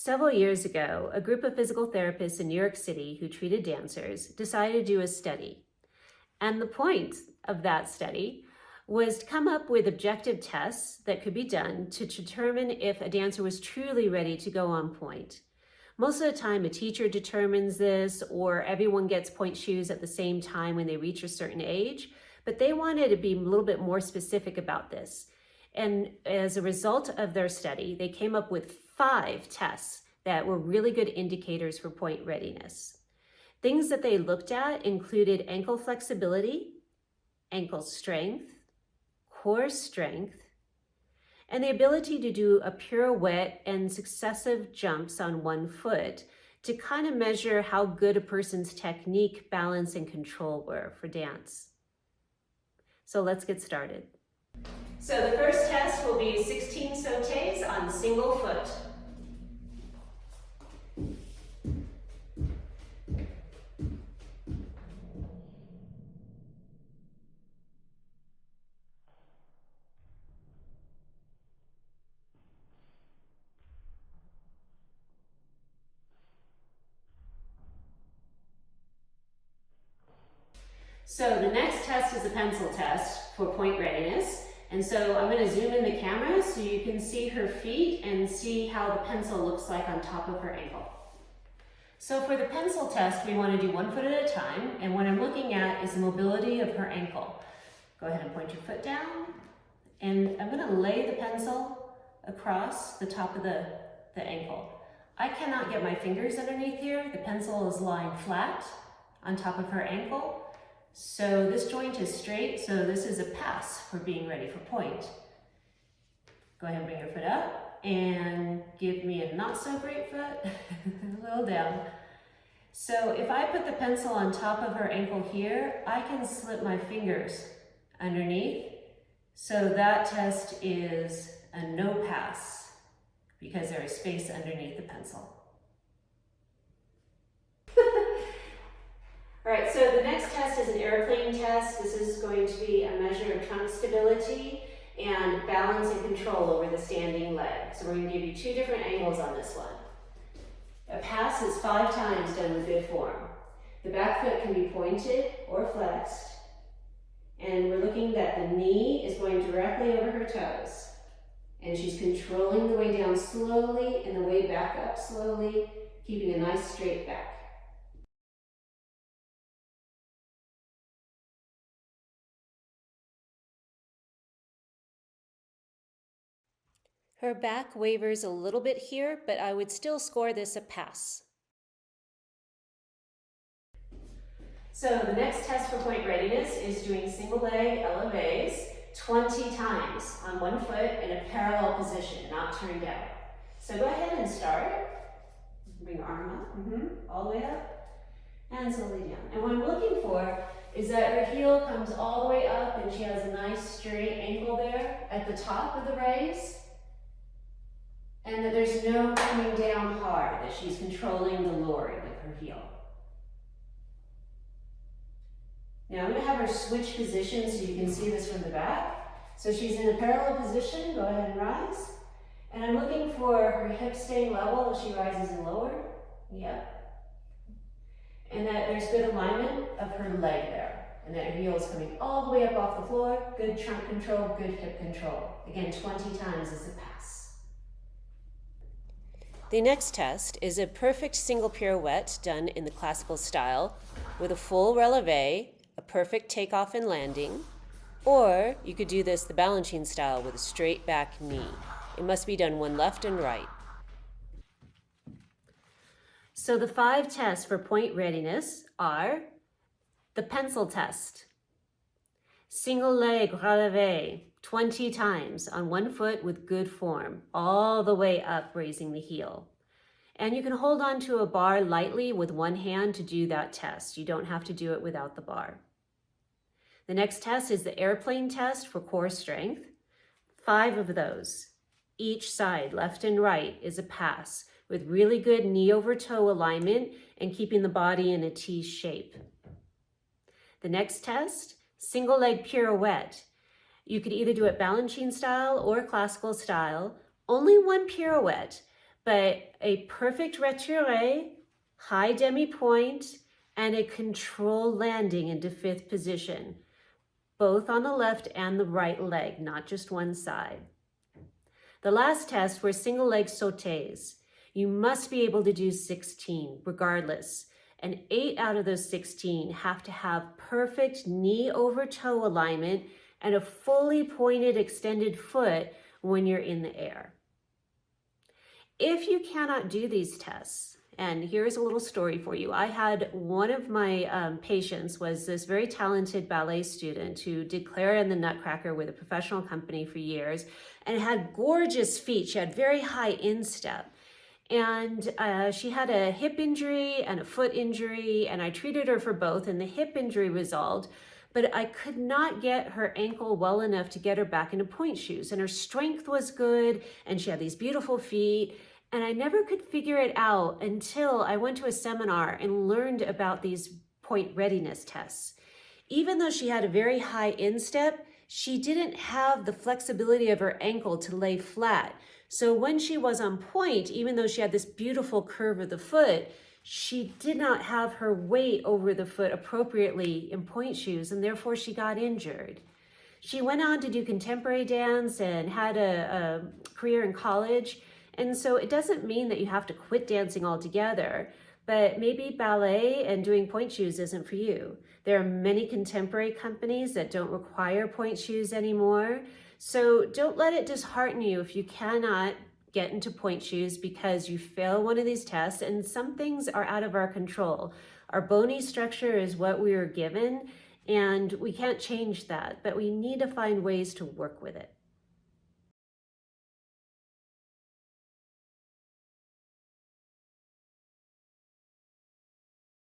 Several years ago, a group of physical therapists in New York City who treated dancers decided to do a study. And the point of that study was to come up with objective tests that could be done to determine if a dancer was truly ready to go on pointe. Most of the time, a teacher determines this, or everyone gets pointe shoes at the same time when they reach a certain age, but they wanted to be a little bit more specific about this. And as a result of their study, they came up with 5 tests that were really good indicators for pointe readiness. Things that they looked at included ankle flexibility, ankle strength, core strength, and the ability to do a pirouette and successive jumps on one foot to kind of measure how good a person's technique, balance, and control were for dance. So let's get started. So the first test will be 16 sautés on single foot. So the next test is a pencil test for pointe readiness. And so I'm going to zoom in the camera so you can see her feet and see how the pencil looks like on top of her ankle. So for the pencil test, we want to do 1 foot at a time. And what I'm looking at is the mobility of her ankle. Go ahead and point your foot down. And I'm going to lay the pencil across the top of the ankle. I cannot get my fingers underneath here. The pencil is lying flat on top of her ankle. So this joint is straight, so this is a pass for being ready for pointe. Go ahead and bring your foot up and give me a not so great foot, a little down. So if I put the pencil on top of her ankle here, I can slip my fingers underneath. So that test is a no pass because there is space underneath the pencil. All right, so the next test is an airplane test. This is going to be a measure of trunk stability and balance and control over the standing leg. So we're going to give you 2 different angles on this one. A pass is 5 times done with good form. The back foot can be pointed or flexed. And we're looking that the knee is going directly over her toes. And she's controlling the way down slowly and the way back up slowly, keeping a nice straight back. Her back wavers a little bit here, but I would still score this a pass. So the next test for pointe readiness is doing single leg élevés 20 times on one foot in a parallel position, not turned out. So go ahead and start. Bring your arm up, all the way up, and slowly down. And what I'm looking for is that her heel comes all the way up and she has a nice straight ankle there at the top of the raise. And that there's no coming down hard, that she's controlling the lowering of her heel. Now I'm going to have her switch positions so you can see this from the back. So she's in a parallel position, go ahead and rise. And I'm looking for her hips staying level as she rises and lower. Yep. And that there's good alignment of her leg there. And that her heel is coming all the way up off the floor. Good trunk control, good hip control. Again, 20 times is the pass. The next test is a perfect single pirouette done in the classical style with a full relevé, a perfect takeoff and landing, or you could do this the Balanchine style with a straight back knee. It must be done one left and right. So the 5 tests for pointe readiness are the pencil test, single leg relevé 20 times on one foot with good form, all the way up raising the heel. And you can hold on to a bar lightly with one hand to do that test. You don't have to do it without the bar. The next test is the airplane test for core strength. 5 of those. Each side, left and right, is a pass with really good knee over toe alignment and keeping the body in a T shape. The next test, single leg pirouette. You could either do it Balanchine style or classical style, only one pirouette, but a perfect retiré, high demi-pointe, and a controlled landing into fifth position, both on the left and the right leg, not just one side. The last test were single leg sautés. You must be able to do 16 regardless, and 8 out of those 16 have to have perfect knee over toe alignment and a fully pointed extended foot when you're in the air. If you cannot do these tests, and here's a little story for you. I had one of my patients was this very talented ballet student who did Clara and the Nutcracker with a professional company for years and had gorgeous feet. She had very high instep. And she had a hip injury and a foot injury, and I treated her for both, and the hip injury resolved, but I could not get her ankle well enough to get her back into pointe shoes. And her strength was good, and she had these beautiful feet. And I never could figure it out until I went to a seminar and learned about these Pointe Readiness tests. Even though she had a very high instep, she didn't have the flexibility of her ankle to lay flat. So when she was on pointe, even though she had this beautiful curve of the foot, she did not have her weight over the foot appropriately in pointe shoes, and therefore she got injured. She went on to do contemporary dance and had a career in college. And so it doesn't mean that you have to quit dancing altogether, but maybe ballet and doing pointe shoes isn't for you. There are many contemporary companies that don't require pointe shoes anymore. So don't let it dishearten you if you cannot get into pointe shoes because you fail one of these tests, and some things are out of our control. Our bony structure is what we were given, and we can't change that, but we need to find ways to work with it.